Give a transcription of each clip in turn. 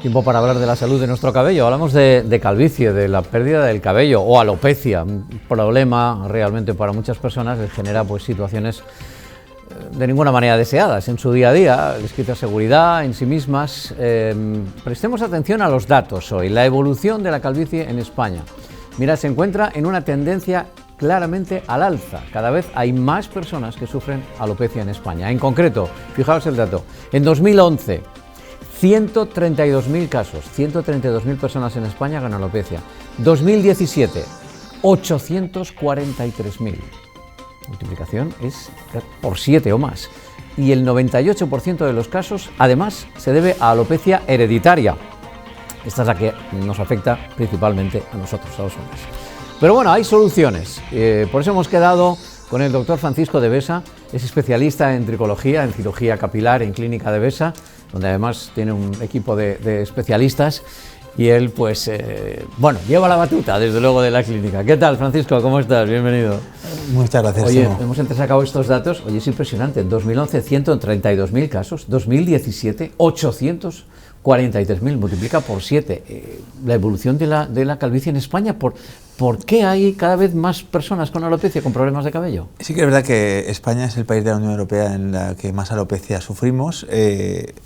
Tiempo para hablar de la salud de nuestro cabello. Hablamos de calvicie, de la pérdida del cabello o alopecia, un problema realmente para muchas personas les genera pues situaciones de ninguna manera deseadas en su día a día, les quita seguridad en sí mismas. Prestemos atención a los datos hoy. La evolución de la calvicie en España. Mira, se encuentra en una tendencia claramente al alza. Cada vez hay más personas que sufren alopecia en España. En concreto, fijaos el dato, en 2011, 132.000 casos, 132.000 personas en España con alopecia. 2017, 843.000. Multiplicación es por 7 o más. Y el 98% de los casos, además, se debe a alopecia hereditaria. Esta es la que nos afecta principalmente a nosotros, a los hombres. Pero bueno, hay soluciones. Por eso hemos quedado con el doctor Francisco de Besa. Es especialista en tricología, en cirugía capilar, en Clínica de Besa, donde además tiene un equipo de especialistas. Y él, pues, bueno, lleva la batuta, desde luego, de la clínica. ¿Qué tal, Francisco? ¿Cómo estás? Bienvenido. Muchas gracias. Oye, Timo. hemos entresacado estos datos. Oye, es impresionante. En 2011, 132.000 casos. 2017, 843.000. Multiplica por 7. La evolución de la calvicie en España. ¿Por qué hay cada vez más personas con alopecia, con problemas de cabello? Sí que es verdad que España es el país de la Unión Europea en la que más alopecia sufrimos.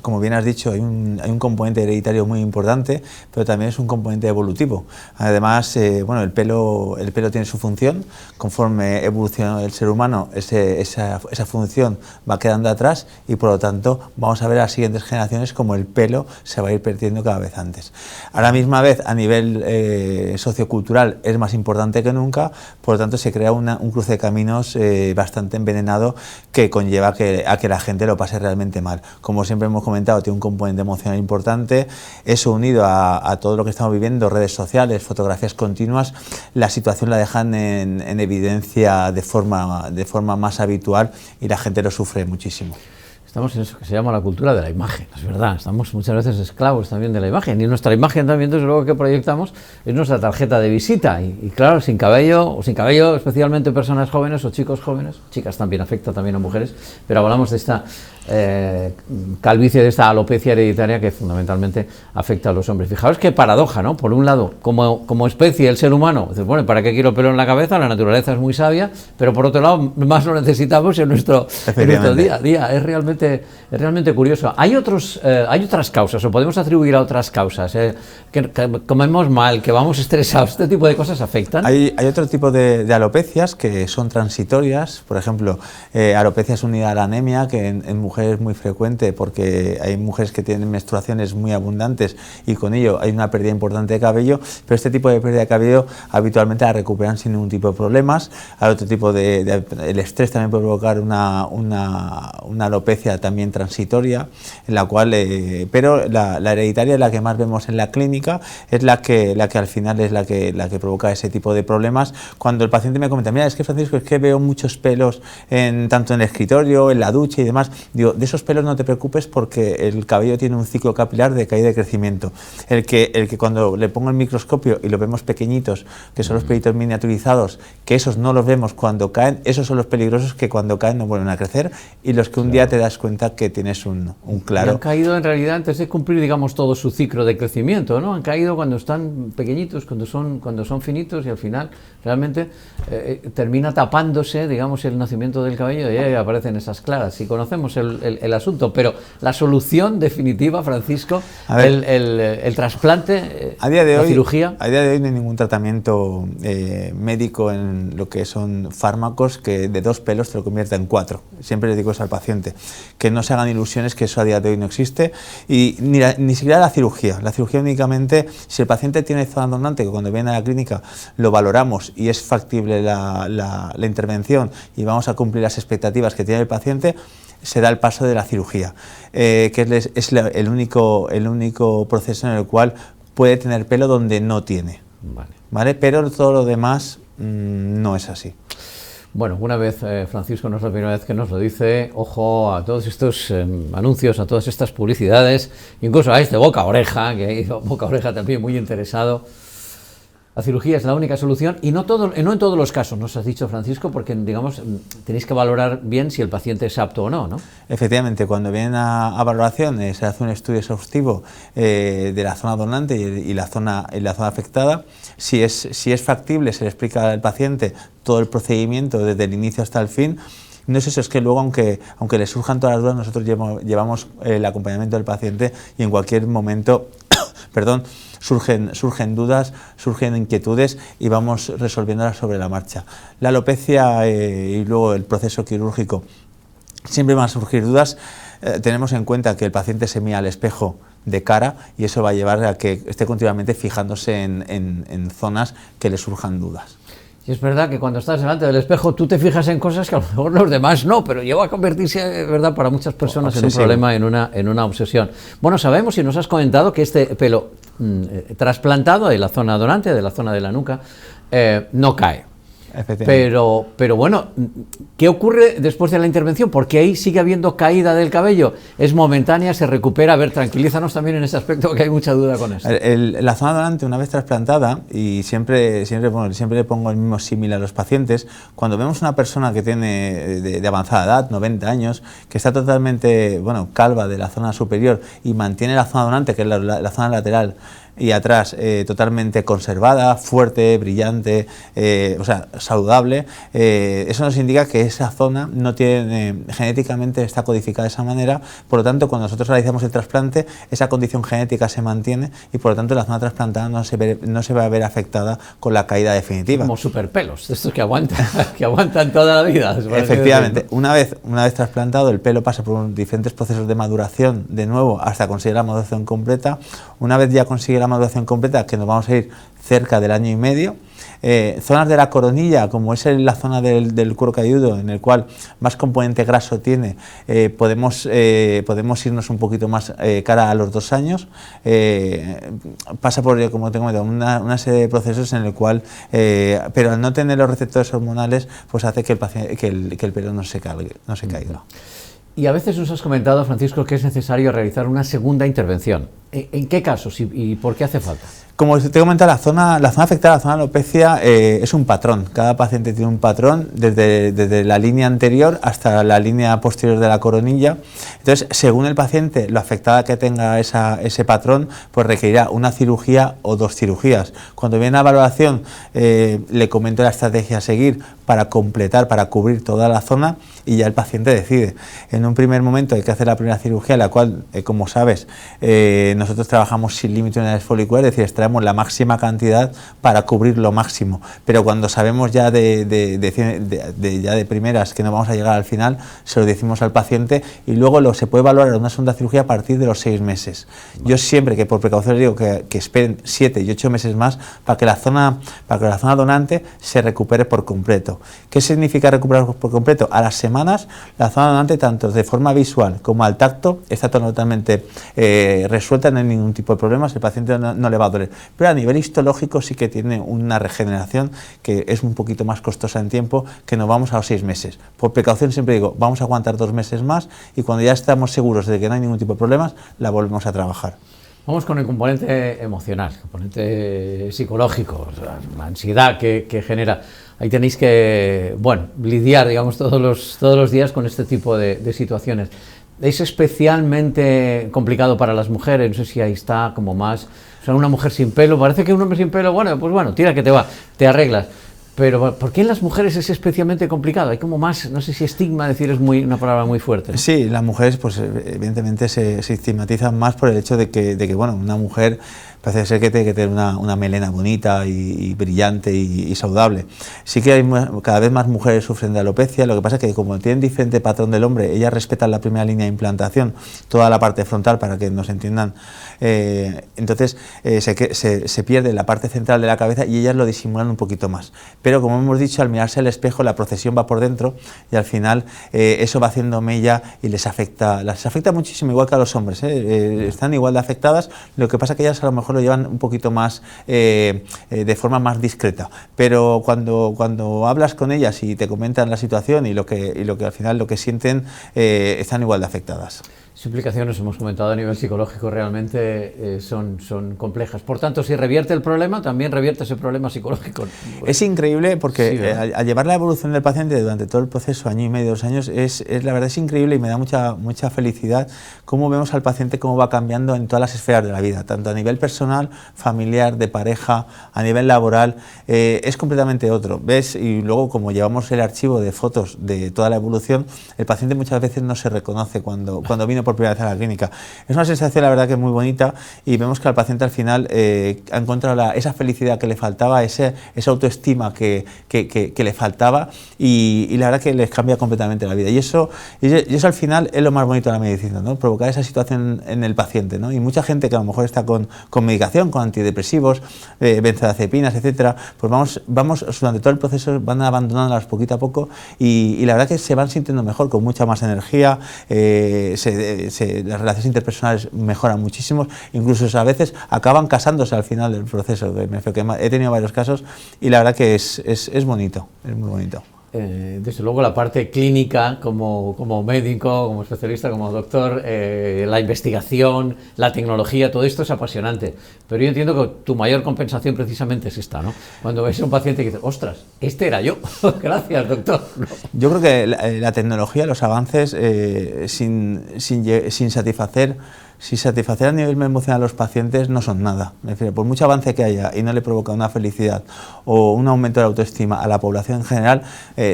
Como bien has dicho, hay un componente hereditario muy importante, pero también es un componente evolutivo. Además, bueno, el pelo tiene su función. Conforme evoluciona el ser humano, esa función va quedando atrás y, por lo tanto, vamos a ver a las siguientes generaciones como el pelo se va a ir perdiendo cada vez antes. A la misma vez, a nivel sociocultural, es más importante que nunca, por lo tanto se crea un cruce de caminos bastante envenenado que conlleva a que la gente lo pase realmente mal. Como siempre hemos comentado, tiene un componente emocional importante, eso unido a todo lo que estamos viviendo, redes sociales, fotografías continuas, la situación la dejan en evidencia de forma más habitual y la gente lo sufre muchísimo. Estamos en eso que se llama la cultura de la imagen, es verdad, estamos muchas veces esclavos también de la imagen, y nuestra imagen también, desde luego, que proyectamos es nuestra tarjeta de visita, y claro, sin cabello, especialmente personas jóvenes o chicos jóvenes, chicas también, afecta también a mujeres, pero hablamos de esta calvicie, de esta alopecia hereditaria que fundamentalmente afecta a los hombres. Fijaos qué paradoja, ¿no? Por un lado, como especie, el ser humano, dices, bueno, ¿para qué quiero pelo en la cabeza? La naturaleza es muy sabia, pero por otro lado, más lo necesitamos en nuestro día a día. Es realmente curioso. ¿Hay otras causas, o podemos atribuir a otras causas? Que comemos mal, que vamos estresados, ¿este tipo de cosas afectan? Hay otro tipo de alopecias que son transitorias, por ejemplo, alopecias unidas a la anemia, que en mujeres es muy frecuente porque hay mujeres que tienen menstruaciones muy abundantes y con ello hay una pérdida importante de cabello, pero este tipo de pérdida de cabello habitualmente la recuperan sin ningún tipo de problemas. Hay otro tipo el estrés también puede provocar una alopecia también transitoria, en la cual, pero la hereditaria, la que más vemos en la clínica, es la que al final es la que provoca ese tipo de problemas. Cuando el paciente me comenta, mira, es que Francisco, es que veo muchos pelos tanto en el escritorio, en la ducha y demás, digo, de esos pelos no te preocupes porque el cabello tiene un ciclo capilar de caída y de crecimiento. El que cuando le pongo el microscopio y lo vemos pequeñitos, que son los pelitos miniaturizados, que esos no los vemos cuando caen, esos son los peligrosos que cuando caen no vuelven a crecer y los que un día te das cuenta que tienes un claro. Y han caído en realidad antes de cumplir, digamos, todo su ciclo de crecimiento, ¿no? Han caído cuando están pequeñitos, cuando son finitos y al final realmente termina tapándose, digamos, el nacimiento del cabello y ahí aparecen esas claras. Y conocemos el asunto, pero la solución definitiva, Francisco, el trasplante, a día de la hoy, cirugía. A día de hoy no hay ningún tratamiento médico en lo que son fármacos que de 2 pelos te lo convierta en 4. Siempre le digo eso al paciente, que no se hagan ilusiones, que eso a día de hoy no existe, y ni siquiera la cirugía. La cirugía únicamente, si el paciente tiene zona donante, que cuando viene a la clínica lo valoramos y es factible la intervención y vamos a cumplir las expectativas que tiene el paciente, se da el paso de la cirugía, que es el único proceso en el cual puede tener pelo donde no tiene. ¿Vale? Pero todo lo demás no es así. Bueno, una vez, Francisco, no es la primera vez que nos lo dice, ojo a todos estos anuncios, a todas estas publicidades, incluso a este boca a oreja, que ha ido boca a oreja también muy interesado. la cirugía es la única solución y no en todos los casos, nos has dicho, Francisco, porque digamos tenéis que valorar bien si el paciente es apto o no, ¿no? Efectivamente, cuando vienen a valoración se hace un estudio exhaustivo de la zona donante y la zona afectada. Si es factible, se le explica al paciente todo el procedimiento desde el inicio hasta el fin. No es eso, es que luego, aunque le surjan todas las dudas, nosotros llevamos el acompañamiento del paciente y en cualquier momento perdón, surgen dudas, surgen inquietudes y vamos resolviéndolas sobre la marcha. La alopecia y luego el proceso quirúrgico, siempre van a surgir dudas. Tenemos en cuenta que el paciente se mira al espejo de cara y eso va a llevar a que esté continuamente fijándose en zonas que le surjan dudas. Y es verdad que cuando estás delante del espejo tú te fijas en cosas que a lo mejor los demás no, pero llegó a convertirse, verdad, para muchas personas en un problema, en una obsesión. Bueno, sabemos y nos has comentado que este pelo trasplantado de la zona donante, de la zona de la nuca, no cae. Pero bueno, ¿qué ocurre después de la intervención? Porque ahí sigue habiendo caída del cabello, es momentánea, se recupera. A ver, tranquilízanos también en ese aspecto, que hay mucha duda con eso. La zona donante, una vez trasplantada, y siempre le pongo el mismo símil a los pacientes, cuando vemos una persona que tiene de avanzada edad, 90 años, que está totalmente calva de la zona superior y mantiene la zona donante, que es la zona lateral, y atrás totalmente conservada, fuerte, brillante, o sea, saludable, eso nos indica que esa zona no tiene, genéticamente está codificada de esa manera, por lo tanto cuando nosotros realizamos el trasplante esa condición genética se mantiene y por lo tanto la zona trasplantada no se va a ver afectada con la caída definitiva. Como superpelos, de estos que aguantan toda la vida. Efectivamente, una vez trasplantado el pelo pasa por diferentes procesos de maduración de nuevo hasta conseguir la maduración completa. Una vez ya consigue la maduración completa, que nos vamos a ir cerca del año y medio, zonas de la coronilla, como es la zona del cuero cabelludo, en el cual más componente graso tiene, podemos irnos un poquito más cara a los 2 años. Pasa por, como te comento, una serie de procesos en el cual, pero al no tener los receptores hormonales, pues hace que el pelo no se caiga. Y a veces nos has comentado, Francisco, que es necesario realizar una segunda intervención. ¿En qué casos y por qué hace falta? Como te he comentado, la zona afectada, la zona de alopecia, es un patrón. Cada paciente tiene un patrón desde la línea anterior hasta la línea posterior de la coronilla. Entonces, según el paciente, lo afectada que tenga ese patrón, pues requerirá una cirugía o 2 cirugías. Cuando viene a valoración, le comento la estrategia a seguir para completar, para cubrir toda la zona y ya el paciente decide. En un primer momento hay que hacer la primera cirugía, la cual, como sabes, nosotros trabajamos sin límite de unidades foliculares, es decir, extraemos la máxima cantidad para cubrir lo máximo, pero cuando sabemos ya de primeras que no vamos a llegar al final, se lo decimos al paciente y luego se puede valorar una segunda cirugía a partir de los 6 meses. Yo siempre, que por precaución les digo que esperen 7 y 8 meses más para que la zona donante se recupere por completo. ¿Qué significa recuperar por completo? A las semanas la zona donante, tanto de forma visual como al tacto, está totalmente resuelta, no hay ningún tipo de problemas, el paciente no le va a doler. Pero a nivel histológico sí que tiene una regeneración que es un poquito más costosa en tiempo, que nos vamos a los 6 meses. Por precaución siempre digo, vamos a aguantar 2 meses más y cuando ya estamos seguros de que no hay ningún tipo de problemas, la volvemos a trabajar. Vamos con el componente emocional, el componente psicológico, la ansiedad que genera. Ahí tenéis que, lidiar, digamos, todos los días con este tipo de situaciones. Es especialmente complicado para las mujeres, no sé si ahí está como más, o sea, una mujer sin pelo, parece que un hombre sin pelo, tira que te arreglas. Pero ¿por qué en las mujeres es especialmente complicado? Hay como más, no sé si estigma, decir es una palabra muy fuerte, ¿no? Sí, las mujeres pues evidentemente se estigmatizan más por el hecho de que una mujer parece ser que tiene que tener una melena bonita y brillante y saludable. Sí que cada vez más mujeres sufren de alopecia, lo que pasa es que como tienen diferente patrón del hombre, ellas respetan la primera línea de implantación, toda la parte frontal para que nos entiendan, entonces se pierde la parte central de la cabeza y ellas lo disimulan un poquito más. Pero como hemos dicho, al mirarse al espejo la procesión va por dentro y al final eso va haciendo mella y las afecta muchísimo, igual que a los hombres, están igual de afectadas, lo que pasa es que ellas a lo mejor lo llevan un poquito más de forma más discreta, pero cuando hablas con ellas y te comentan la situación y lo que al final lo que sienten, están igual de afectadas. Sus implicaciones, hemos comentado, a nivel psicológico realmente son complejas. Por tanto, si revierte el problema, también revierte ese problema psicológico. Es increíble porque sí, al llevar la evolución del paciente durante todo el proceso, año y medio, 2 años, la verdad es increíble y me da mucha felicidad cómo vemos al paciente cómo va cambiando en todas las esferas de la vida, tanto a nivel personal, familiar, de pareja, a nivel laboral, es completamente otro. ¿Ves? Y luego, como llevamos el archivo de fotos de toda la evolución, el paciente muchas veces no se reconoce cuando vino por primera vez a la clínica. Es una sensación, la verdad, que es muy bonita y vemos que al paciente al final ha encontrado esa felicidad que le faltaba, esa autoestima que le faltaba y la verdad que les cambia completamente la vida. Y eso al final es lo más bonito de la medicina, ¿no? Provocar esa situación en el paciente, ¿no? Y mucha gente que a lo mejor está con medicación, con antidepresivos, benzodiazepinas, etcétera, pues vamos durante todo el proceso van abandonándolas poquito a poco y la verdad que se van sintiendo mejor, con mucha más energía, las relaciones interpersonales mejoran muchísimo, incluso a veces acaban casándose al final del proceso. He tenido varios casos y la verdad que es bonito, es muy bonito. Desde luego la parte clínica como médico, como especialista, como doctor, la investigación, la tecnología, todo esto es apasionante, pero yo entiendo que tu mayor compensación precisamente es esta, ¿no? Cuando ves a un paciente y dices, ostras, este era yo, gracias doctor. Yo creo que la tecnología, los avances, sin satisfacer a nivel emocional a los pacientes no son nada. Me refiero, por mucho avance que haya y no le provoca una felicidad o un aumento de la autoestima a la población en general,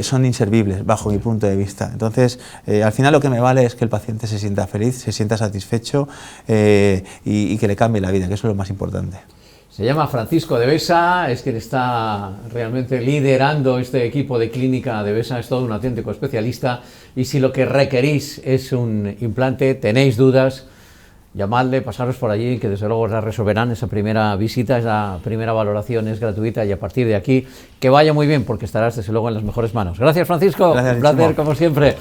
son inservibles bajo mi punto de vista. Entonces, al final lo que me vale es que el paciente se sienta feliz, se sienta satisfecho y que le cambie la vida, que eso es lo más importante. Se llama Francisco de Besa, es quien está realmente liderando este equipo de clínica de Besa, es todo un auténtico especialista y si lo que requerís es un implante, tenéis dudas, llamadle, pasaros por allí, que desde luego os la resolverán. Esa primera visita, esa primera valoración es gratuita y a partir de aquí que vaya muy bien porque estarás desde luego en las mejores manos. Gracias Francisco, Gracias, un placer como siempre.